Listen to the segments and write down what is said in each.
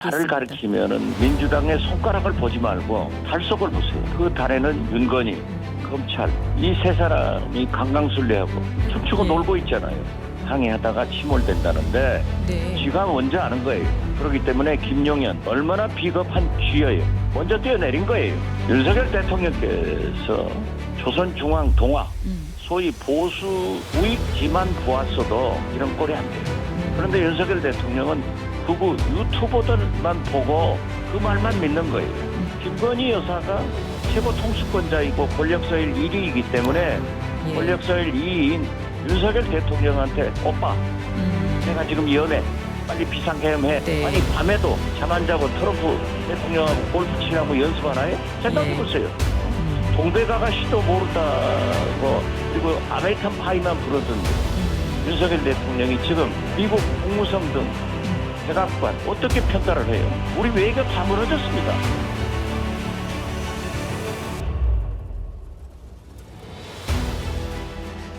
달을 있습니다. 가리키면은 민주당의 손가락을 보지 말고 달 속을 보세요. 그 달에는 윤건희, 검찰 이 세 사람이 강강술래하고 춤추고 예. 놀고 있잖아요. 항의하다가 침몰된다는데 네. 지가 먼저 아는 거예요. 그렇기 때문에 김용현 얼마나 비겁한 쥐예요. 먼저 뛰어내린 거예요. 윤석열 대통령께서 조선중앙동아 소위 보수 우익지만 보았어도 이런 꼴이 안 돼요. 그런데 윤석열 대통령은 극우 유튜버들만 보고 그 말만 믿는 거예요. 김건희 여사가 최고 통수권자이고 권력서열 1위이기 때문에 예. 권력서열 2위인 윤석열 대통령한테 오빠 내가 지금 연애 빨리 비상계엄해. 네. 아니 밤에도 잠 안 자고 트럼프 대통령하고 골프 치라고 연습하나요? 생각해보세요. 동백아가씨도 모른다고 그리고 아메리칸 파이만 부르던 윤석열 대통령이 지금 미국 국무성 등 백악관 어떻게 평가를 해요? 우리 외교 다 무너졌습니다.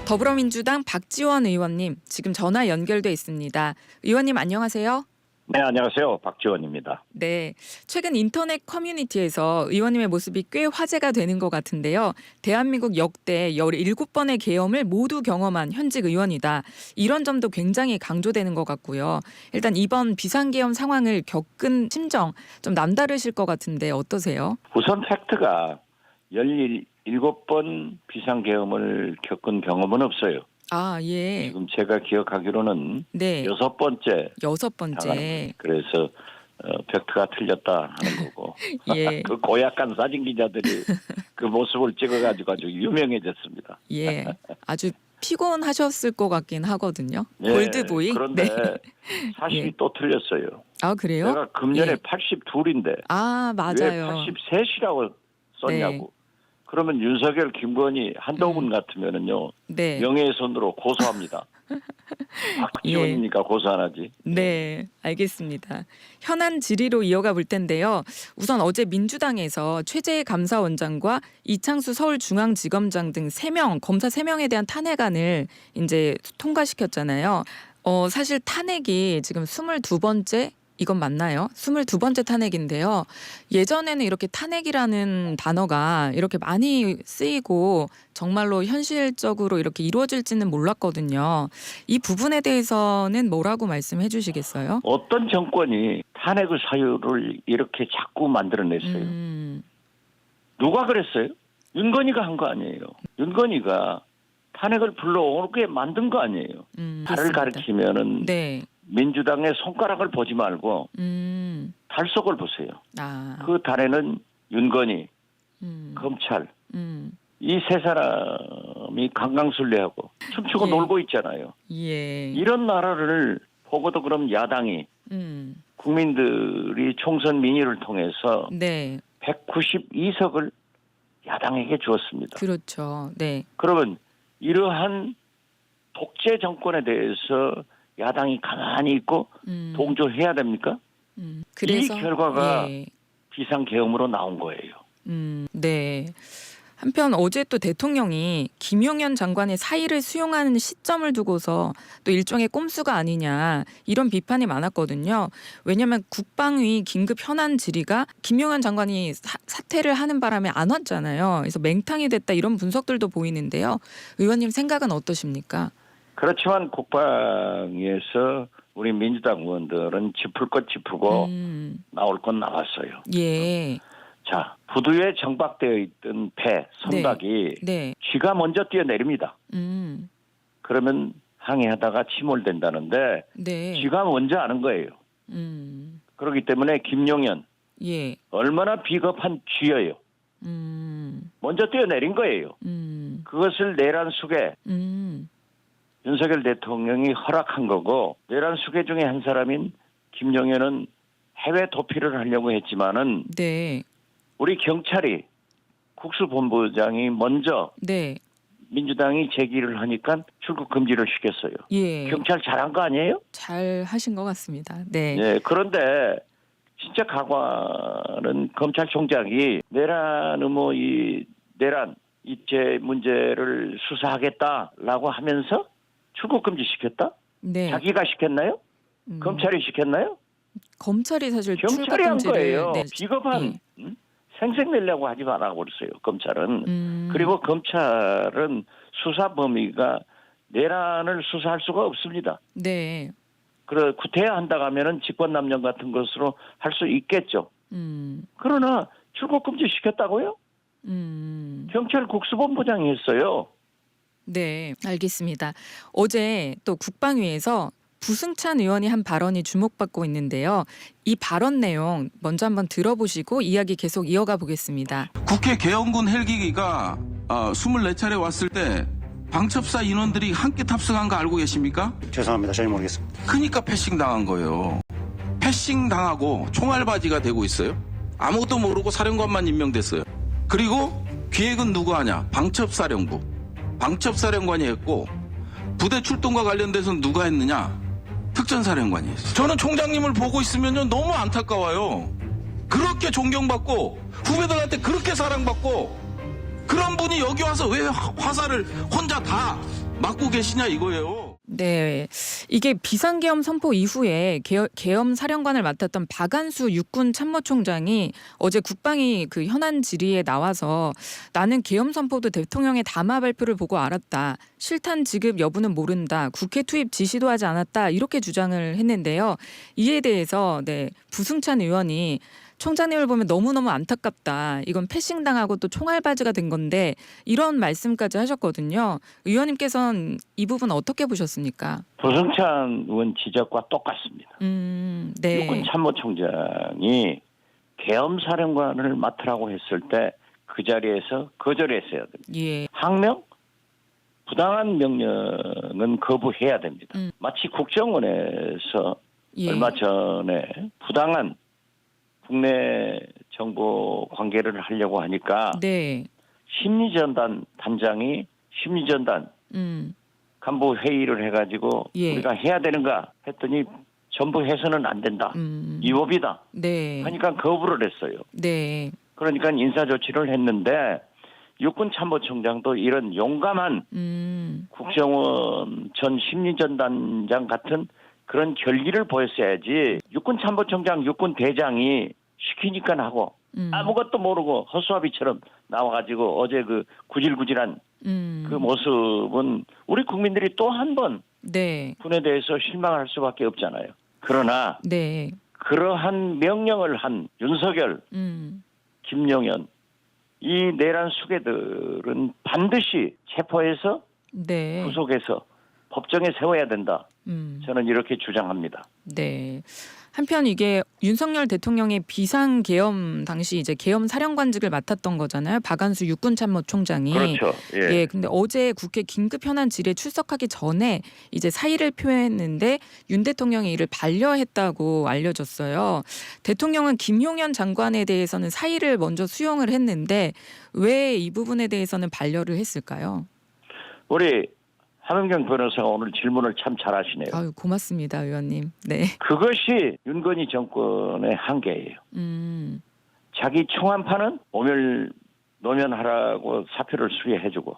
더불어민주당 박지원 의원님 지금 전화 연결돼 있습니다. 의원님 안녕하세요. 네, 안녕하세요. 박지원입니다. 네, 최근 인터넷 커뮤니티에서 의원님의 모습이 꽤 화제가 되는 것 같은데요. 대한민국 역대 17번의 계엄을 모두 경험한 현직 의원이다. 이런 점도 굉장히 강조되는 것 같고요. 일단 이번 비상계엄 상황을 겪은 심정 좀 남다르실 것 같은데 어떠세요? 우선 팩트가 17번 비상계엄을 겪은 경험은 없어요. 아, 예. 지금 제가 기억하기로는 네. 6번째. 6번째. 그래서 팩트가 틀렸다 하는 거고. 예. 그 고약한 사진 기자들이 그 모습을 찍어가지고 아주 유명해졌습니다. 예. 아주 피곤하셨을 것 같긴 하거든요. 예, 골드보이. 그런데 네. 사실이 예. 또 틀렸어요. 아, 그래요? 내가 금년에 예. 82인데 아, 왜 맞아요. 83이라고 썼냐고. 그러면 윤석열, 김건희, 한동훈 같으면은요 네. 명예훼손으로 고소합니다. 박지원이니까 고소 안 하지. 네, 알겠습니다. 현안 질의로 이어가 볼 텐데요. 우선 어제 민주당에서 최재해 감사원장과 이창수 서울중앙지검장 등 3명, 검사 3명에 대한 탄핵안을 이제 통과시켰잖아요. 사실 탄핵이 지금 22번째 이건 맞나요? 22번째 탄핵인데요. 예전에는 이렇게 탄핵이라는 단어가 이렇게 많이 쓰이고 정말로 현실적으로 이렇게 이루어질지는 몰랐거든요. 이 부분에 대해서는 뭐라고 말씀해 주시겠어요? 어떤 정권이 탄핵의 사유를 이렇게 자꾸 만들어냈어요. 누가 그랬어요? 윤건희가 한 거 아니에요. 윤건희가 탄핵을 불러오게 만든 거 아니에요. 달을 그렇습니다. 가리키면은 네. 민주당의 손가락을 보지 말고 달 속을 보세요. 아. 그 달에는 윤건희, 검찰 이 세 사람이 강강술래하고 춤추고 예. 놀고 있잖아요. 예. 이런 나라를 보고도 그럼 야당이 국민들이 총선 민의를 통해서 네. 192석을 야당에게 주었습니다. 그렇죠. 네. 그러면 이러한 독재 정권에 대해서 야당이 가만히 있고 동조해야 됩니까? 그래서 이 결과가 예. 비상계엄으로 나온 거예요. 네. 한편 어제 또 대통령이 김용현 장관의 사의를 수용하는 시점을 두고서 또 일종의 꼼수가 아니냐 이런 비판이 많았거든요. 왜냐하면 국방위 긴급 현안 질의가 김용현 장관이 사퇴를 하는 바람에 안 왔잖아요. 그래서 맹탕이 됐다 이런 분석들도 보이는데요. 의원님 생각은 어떠십니까? 그렇지만 국방위에서 우리 민주당 의원들은 짚을 것 짚고 나올 건 나왔어요. 예. 자, 부두에 정박되어 있던 배, 선박이 네. 쥐가 먼저 뛰어내립니다. 그러면 항해하다가 침몰된다는데 네. 쥐가 먼저 아는 거예요. 그렇기 때문에 김용현 예. 얼마나 비겁한 쥐예요. 먼저 뛰어내린 거예요. 그것을 내란 수계 윤석열 대통령이 허락한 거고 내란 수계 중에 한 사람인 김용현은 해외 도피를 하려고 했지만은 네. 우리 경찰이 국수본부장이 먼저 네. 민주당이 제기를 하니까 출국 금지를 시켰어요. 예. 경찰 잘한 거 아니에요? 잘 하신 것 같습니다. 네. 예. 그런데 진짜 가관은 검찰총장이 내란 이 내란 입제 문제를 수사하겠다라고 하면서 출국 금지 시켰다? 네. 자기가 시켰나요? 검찰이 시켰나요? 검찰이 사실 경찰이 한 출국 거예요. 금지를 비겁한 생색 내려고 하지 말라고 그랬어요. 검찰은. 그리고 음. 검찰은 수사 범위가 내란을 수사할 수가 없습니다. 네. 그래 구태야 한다고 하면은 직권남용 같은 것으로 할 수 있겠죠. 음. 그러나 출국 금지 시켰다고요? 경찰 국수본부장이 했어요. 네, 알겠습니다. 어제 또 국방위에서 부승찬 의원이 한 발언이 주목받고 있는데요. 이 발언 내용 먼저 한번 들어보시고 이야기 계속 이어가 보겠습니다. 국회 계엄군 헬기가 24차례 왔을 때 방첩사 인원들이 함께 탑승한 거 알고 계십니까? 죄송합니다. 전혀 모르겠습니다. 그러니까 패싱 당한 거예요. 패싱 당하고 총알바지가 되고 있어요. 아무것도 모르고 사령관만 임명됐어요. 그리고 기획은 누구 하냐? 방첩사령부. 방첩사령관이 했고 부대 출동과 관련돼서 누가 했느냐? 특전사령관이 했어요. 저는 총장님을 보고 있으면요 너무 안타까워요. 그렇게 존경받고 후배들한테 그렇게 사랑받고 그런 분이 여기 와서 왜 화살을 혼자 다 맞고 계시냐 이거예요. 네, 이게 비상계엄 선포 이후에 계엄 사령관을 맡았던 박안수 육군 참모총장이 어제 국방위 그 현안 질의에 나와서 나는 계엄 선포도 대통령의 담화 발표를 보고 알았다. 실탄 지급 여부는 모른다. 국회 투입 지시도 하지 않았다. 이렇게 주장을 했는데요. 이에 대해서 부승찬 의원이 총장님을 보면 너무너무 안타깝다. 이건 패싱당하고 또 총알바지가 된 건데 이런 말씀까지 하셨거든요. 의원님께서는 이 부분 어떻게 보셨습니까? 부승찬 의원 지적과 똑같습니다. 네. 육군 참모총장이 계엄사령관을 맡으라고 했을 때 그 자리에서 거절했어야 됩니다. 예. 항명? 부당한 명령은 거부해야 됩니다. 마치 국정원에서 예. 얼마 전에 부당한 국내 정보 관계를 하려고 하니까 네. 심리전단 단장이 심리전단 간부 회의를 해가지고 예. 우리가 해야 되는가 했더니 전부 해서는 안 된다. 위법이다. 네. 하니까 거부를 했어요. 네. 그러니까 인사조치를 했는데 육군 참모총장도 이런 용감한 국정원 전 심리전단장 같은 그런 결기를 보였어야지 육군 참모총장 육군 대장이 시키니까 하고 아무것도 모르고 허수아비처럼 나와가지고 어제 그 구질구질한 그 모습은 우리 국민들이 또 한 번 네. 군에 대해서 실망할 수밖에 없잖아요. 그러나 네. 그러한 명령을 한 윤석열, 김용현 이 내란 수괴들은 반드시 체포해서 네. 구속해서 법정에 세워야 된다. 저는 이렇게 주장합니다. 네. 한편 이게 윤석열 대통령의 비상계엄 당시 이제 계엄 사령관직을 맡았던 거잖아요. 박안수 육군참모총장이. 그렇죠. 예. 예. 근데 어제 국회 긴급 현안 질의에 출석하기 전에 이제 사의를 표했는데 윤 대통령이 이를 반려했다고 알려졌어요. 대통령은 김용현 장관에 대해서는 사의를 먼저 수용을 했는데 왜 이 부분에 대해서는 반려를 했을까요? 우리 함은경 변호사가 오늘 질문을 참 잘하시네요. 아유, 고맙습니다, 의원님. 네. 그것이 윤건희 정권의 한계예요. 자기 총안파는 노면하라고 사표를 수리해주고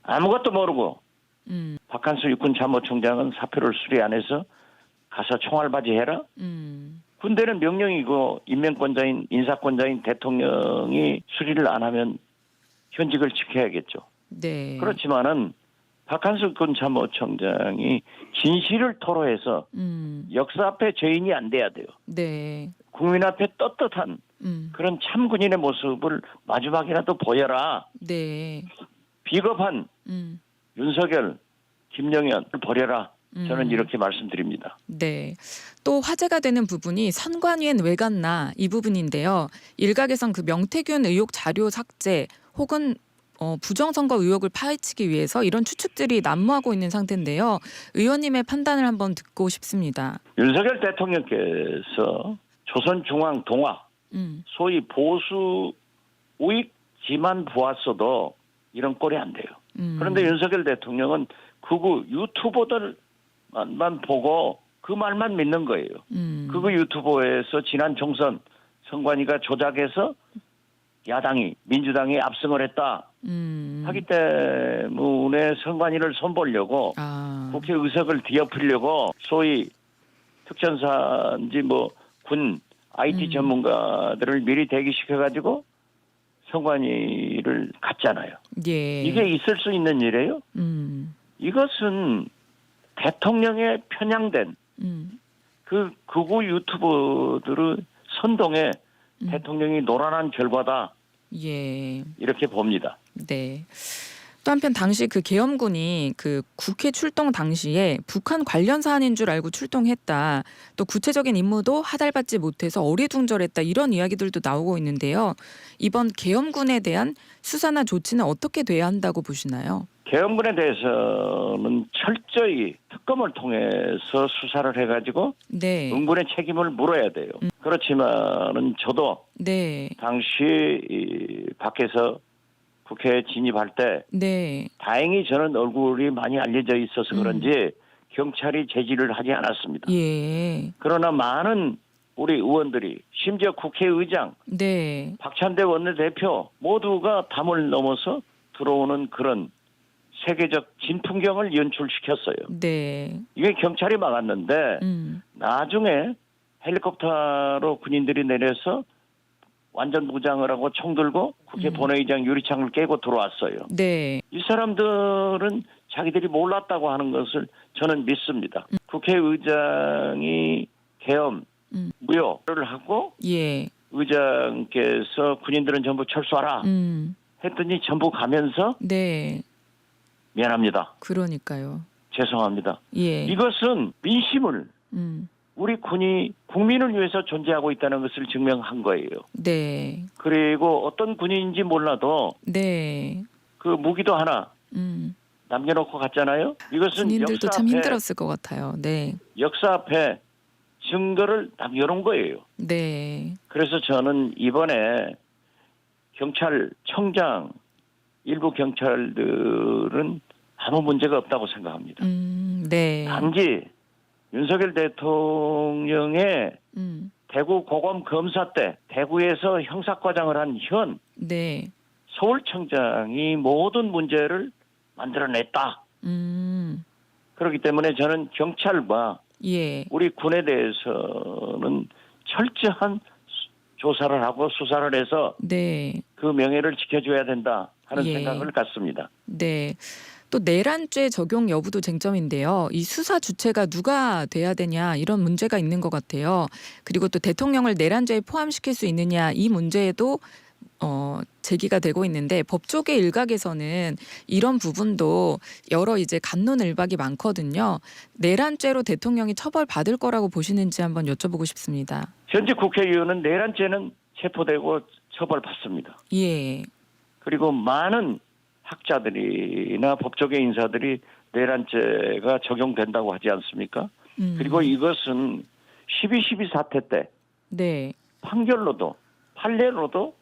아무것도 모르고 박한수 육군 참모총장은 사표를 수리 안 해서 가서 총알바지 해라. 군대는 명령이고 임명권자인 인사권자인 대통령이 수리를 안 하면 현직을 지켜야겠죠. 네. 그렇지만은 박한수 육군 참모총장이 진실을 토로해서 역사 앞에 죄인이 안 돼야 돼요. 네. 국민 앞에 떳떳한 그런 참군인의 모습을 마지막이라도 보여라. 네. 비겁한 윤석열, 김영현을 버려라. 저는 이렇게 말씀드립니다. 네. 또 화제가 되는 부분이 선관위엔 왜 갔나 이 부분인데요. 일각에선 그 명태균 의혹 자료 삭제 혹은 부정선거 의혹을 파헤치기 위해서 이런 추측들이 난무하고 있는 상태인데요. 의원님의 판단을 한번 듣고 싶습니다. 윤석열 대통령께서 조선중앙동화 소위 보수 우익지만 보았어도 이런 꼴이 안 돼요. 그런데 윤석열 대통령은 극우 유튜버들만 보고 그 말만 믿는 거예요. 극우 유튜버에서 지난 총선 선관위가 조작해서 야당이 민주당이 압승을 했다. 하기 때문에 선관위를 손보려고 국회 의석을 뒤엎으려고 소위 특전사인지 뭐 군 IT 전문가들을 미리 대기시켜가지고 선관위를 갔잖아요. 예. 이게 있을 수 있는 일이에요? 이것은 대통령에 편향된 그 극우 유튜버들의 선동에 대통령이 노란한 결과다. 예. 이렇게 봅니다. 네. 또 한편 당시 그 계엄군이 그 국회 출동 당시에 북한 관련 사안인 줄 알고 출동했다. 또 구체적인 임무도 하달받지 못해서 어리둥절했다. 이런 이야기들도 나오고 있는데요. 이번 계엄군에 대한 수사나 조치는 어떻게 돼야 한다고 보시나요? 계엄군에 대해서는 철저히 특검을 통해서 수사를 해가지고 네. 응군의 책임을 물어야 돼요. 그렇지만은 저도 네. 당시 이 밖에서 국회에 진입할 때 네. 다행히 저는 얼굴이 많이 알려져 있어서 그런지 경찰이 제지를 하지 않았습니다. 예. 그러나 많은 우리 의원들이 심지어 국회의장, 네. 박찬대 원내대표 모두가 담을 넘어서 들어오는 그런 세계적 진풍경을 연출시켰어요. 네. 이게 경찰이 막았는데 나중에 헬리콥터로 군인들이 내려서 완전 무장을 하고 총 들고 국회 본회의장 유리창을 깨고 들어왔어요. 네. 이 사람들은 자기들이 몰랐다고 하는 것을 저는 믿습니다. 국회의장이 계엄, 무효를 하고 예. 의장께서 군인들은 전부 철수하라 했더니 전부 가면서 네. 미안합니다. 그러니까요. 죄송합니다. 예. 이것은 민심을 음. 우리 군이 국민을 위해서 존재하고 있다는 것을 증명한 거예요. 네. 그리고 어떤 군인인지 몰라도 네. 그 무기도 하나 남겨놓고 갔잖아요. 이것은 군인들도 역사 참 앞에, 힘들었을 것 같아요. 네. 역사 앞에 증거를 남겨놓은 거예요. 네. 그래서 저는 이번에 경찰청장 일부 경찰들은 아무 문제가 없다고 생각합니다. 네. 단지 윤석열 대통령의 대구 고검 검사 때 대구에서 형사과장을 한 현 네. 서울청장이 모든 문제를 만들어냈다. 그렇기 때문에 저는 경찰과 예. 우리 군에 대해서는 철저한 조사를 하고 수사를 해서 네. 그 명예를 지켜줘야 된다 하는 예. 생각을 갖습니다. 네. 또 내란죄 적용 여부도 쟁점인데요. 이 수사 주체가 누가 돼야 되냐 이런 문제가 있는 것 같아요. 그리고 또 대통령을 내란죄에 포함시킬 수 있느냐 이 문제에도 제기가 되고 있는데 법조계 일각에서는 이런 부분도 여러 이제 갑론을박이 많거든요. 내란죄로 대통령이 처벌받을 거라고 보시는지 한번 여쭤보고 싶습니다. 현재 국회의원은 내란죄는 체포되고 처벌받습니다. 예. 그리고 많은 학자들이나 법조계 인사들이 내란죄가 적용된다고 하지 않습니까? 그리고 이것은 12.12 사태 때 네. 판결로도 판례로도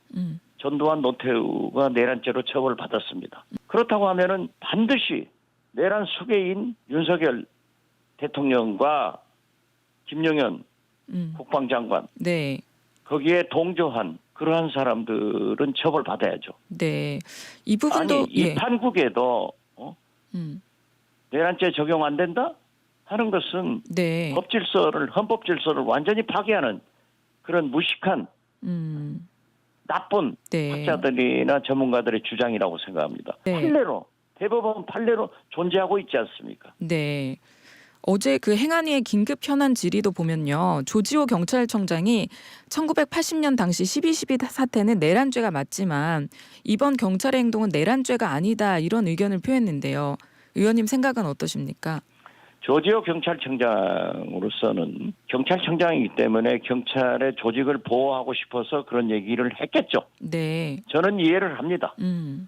전두환 노태우가 내란죄로 처벌받았습니다. 그렇다고 하면은 반드시 내란 수괴인 윤석열 대통령과 김영현 국방장관 네. 거기에 동조한 그러한 사람들은 처벌받아야죠. 네. 이 부분도 아니 이 판국에도 내란죄 적용 안 된다 하는 것은 네. 헌법 질서를 완전히 파괴하는 그런 무식한 나쁜 네. 학자들이나 전문가들의 주장이라고 생각합니다. 네. 판례로 대법원 판례로 존재하고 있지 않습니까? 네. 어제 그 행안위의 긴급 현안 질의도 보면요. 조지호 경찰청장이 1980년 당시 12.12 사태는 내란죄가 맞지만 이번 경찰의 행동은 내란죄가 아니다 이런 의견을 표했는데요. 의원님 생각은 어떠십니까? 조지호 경찰청장으로서는 경찰청장이기 때문에 경찰의 조직을 보호하고 싶어서 그런 얘기를 했겠죠. 네. 저는 이해를 합니다.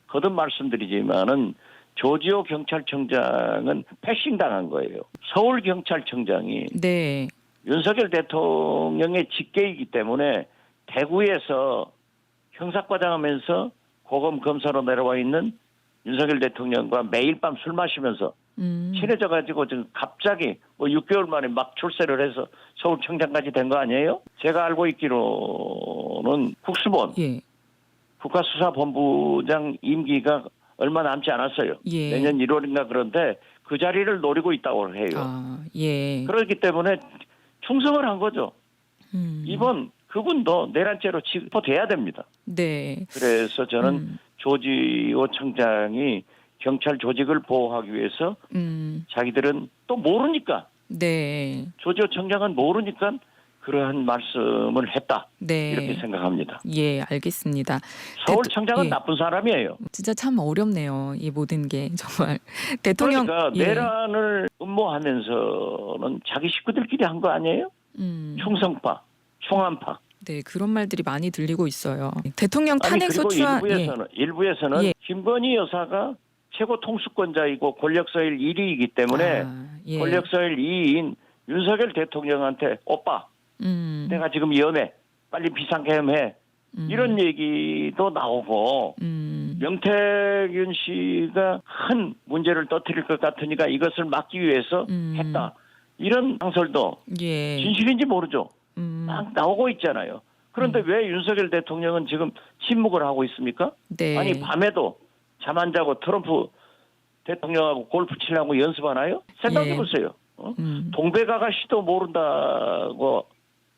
거듭 말씀드리지만은 조지호 경찰청장은 패싱당한 거예요. 서울경찰청장이 네. 윤석열 대통령의 직계이기 때문에 대구에서 형사과장하면서 고검 검사로 내려와 있는 윤석열 대통령과 매일 밤 술 마시면서 친해져 가지고 지금 갑자기 뭐 6개월 만에 막 출세를 해서 서울청장까지 된 거 아니에요? 제가 알고 있기로는 국수본 예. 국가수사본부장 임기가 얼마 남지 않았어요. 예. 내년 1월인가 그런데 그 자리를 노리고 있다고 해요. 아, 예. 그렇기 때문에 충성을 한 거죠. 이번 그분도 내란죄로 체포돼야 됩니다. 네. 그래서 저는 조지호 청장이 경찰 조직을 보호하기 위해서 자기들은 또 모르니까 네. 조지호 청장은 모르니까 그러한 말씀을 했다. 네. 이렇게 생각합니다. 예, 알겠습니다. 서울청장은 예. 나쁜 사람이에요. 진짜 참 어렵네요. 이 모든 게 정말 대통령 그러니까 예. 내란을 음모하면서는 자기 식구들끼리 한 거 아니에요? 충성파, 충암파. 네, 그런 말들이 많이 들리고 있어요. 대통령 아니 탄핵 그리고 소추안 일부에서는 예. 김건희 여사가 최고 통수권자이고 권력서열 1위이기 때문에 예. 권력서열 2위인 윤석열 대통령한테 오빠 내가 지금 위험해 빨리 비상계엄해 이런 얘기도 나오고 명태균 씨가 큰 문제를 터뜨릴 것 같으니까 이것을 막기 위해서 했다 이런 상설도 예. 진실인지 모르죠. 막 나오고 있잖아요. 그런데 왜 윤석열 대통령은 지금 침묵을 하고 있습니까? 네. 아니 밤에도 잠 안 자고 트럼프 대통령하고 골프 치려고 연습하나요? 생각해 보세요. 동백아가씨도 모른다고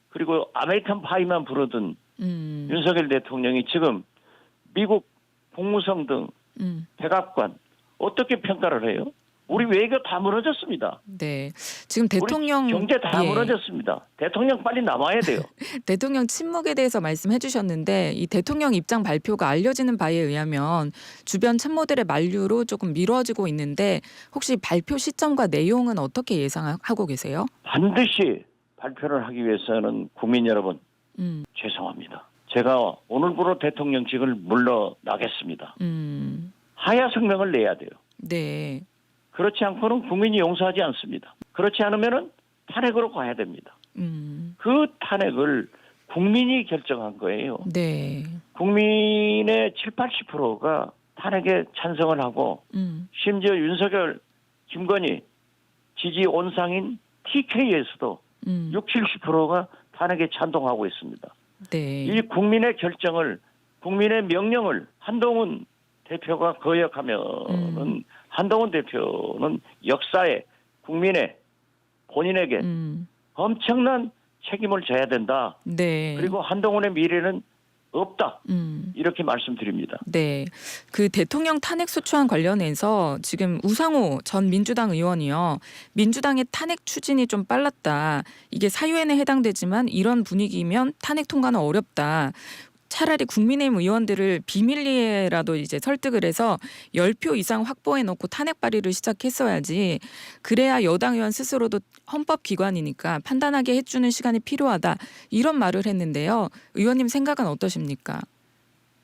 그리고 아메리칸 파이만 부르던 윤석열 대통령이 지금 미국 국무성 등 백악관 어떻게 평가를 해요? 우리 외교 다 무너졌습니다. 네. 지금 대통령 우리 경제 다 예. 무너졌습니다. 대통령 빨리 나와야 돼요. 대통령 침묵에 대해서 말씀해 주셨는데 이 대통령 입장 발표가 알려지는 바에 의하면 주변 참모들의 만류로 조금 미뤄지고 있는데 혹시 발표 시점과 내용은 어떻게 예상하고 계세요? 반드시 발표를 하기 위해서는 국민 여러분 죄송합니다. 제가 오늘부로 대통령직을 물러나겠습니다. 하야 성명을 내야 돼요. 네. 그렇지 않고는 국민이 용서하지 않습니다. 그렇지 않으면은 탄핵으로 가야 됩니다. 그 탄핵을 국민이 결정한 거예요. 네. 국민의 7, 80%가 탄핵에 찬성을 하고 심지어 윤석열, 김건희 지지 온상인 TK에서도 6, 70%가 탄핵에 찬동하고 있습니다. 네. 이 국민의 결정을 국민의 명령을 한동훈 대표가 거역하면은 한동훈 대표는 역사에 국민의 본인에게 엄청난 책임을 져야 된다. 네. 그리고 한동훈의 미래는 없다. 이렇게 말씀드립니다. 네. 그 대통령 탄핵 소추안 관련해서 지금 우상호 전 민주당 의원이요. 민주당의 탄핵 추진이 좀 빨랐다. 이게 사유에는 해당되지만 이런 분위기면 탄핵 통과는 어렵다. 차라리 국민의힘 의원들을 비밀리에라도 이제 설득을 해서 10표 이상 확보해 놓고 탄핵 발의를 시작했어야지. 그래야 여당 의원 스스로도 헌법기관이니까 판단하게 해주는 시간이 필요하다. 이런 말을 했는데요. 의원님 생각은 어떠십니까?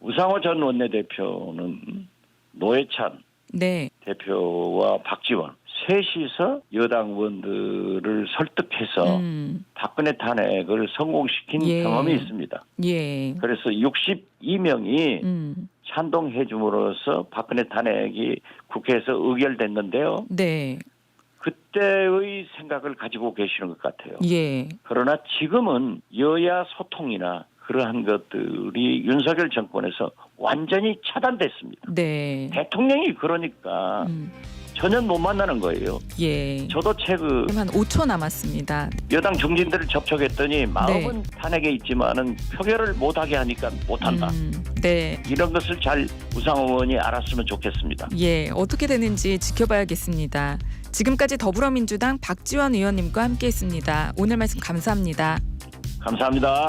우상호 전 원내대표는 노회찬 네. 대표와 박지원 셋이서 여당 의원들을 설득해서 박근혜 탄핵을 성공시킨 예. 경험이 있습니다. 예. 그래서 62명이 찬동해 줌으로써 박근혜 탄핵이 국회에서 의결됐는데요. 네. 그때의 생각을 가지고 계시는 것 같아요. 예. 그러나 지금은 여야 소통이나 그러한 것들이 윤석열 정권에서 완전히 차단됐습니다. 네. 대통령이 그러니까 전혀 못 만나는 거예요. 예. 저도 최근 그럼 한 5초 남았습니다. 여당 중진들을 접촉했더니 마음은 탄핵에 있지만은 표결을 못하게 하니까 못한다. 네. 이런 것을 잘 우상호 의원이 알았으면 좋겠습니다. 예. 어떻게 되는지 지켜봐야겠습니다. 지금까지 더불어민주당 박지원 의원님과 함께했습니다. 오늘 말씀 감사합니다. 감사합니다.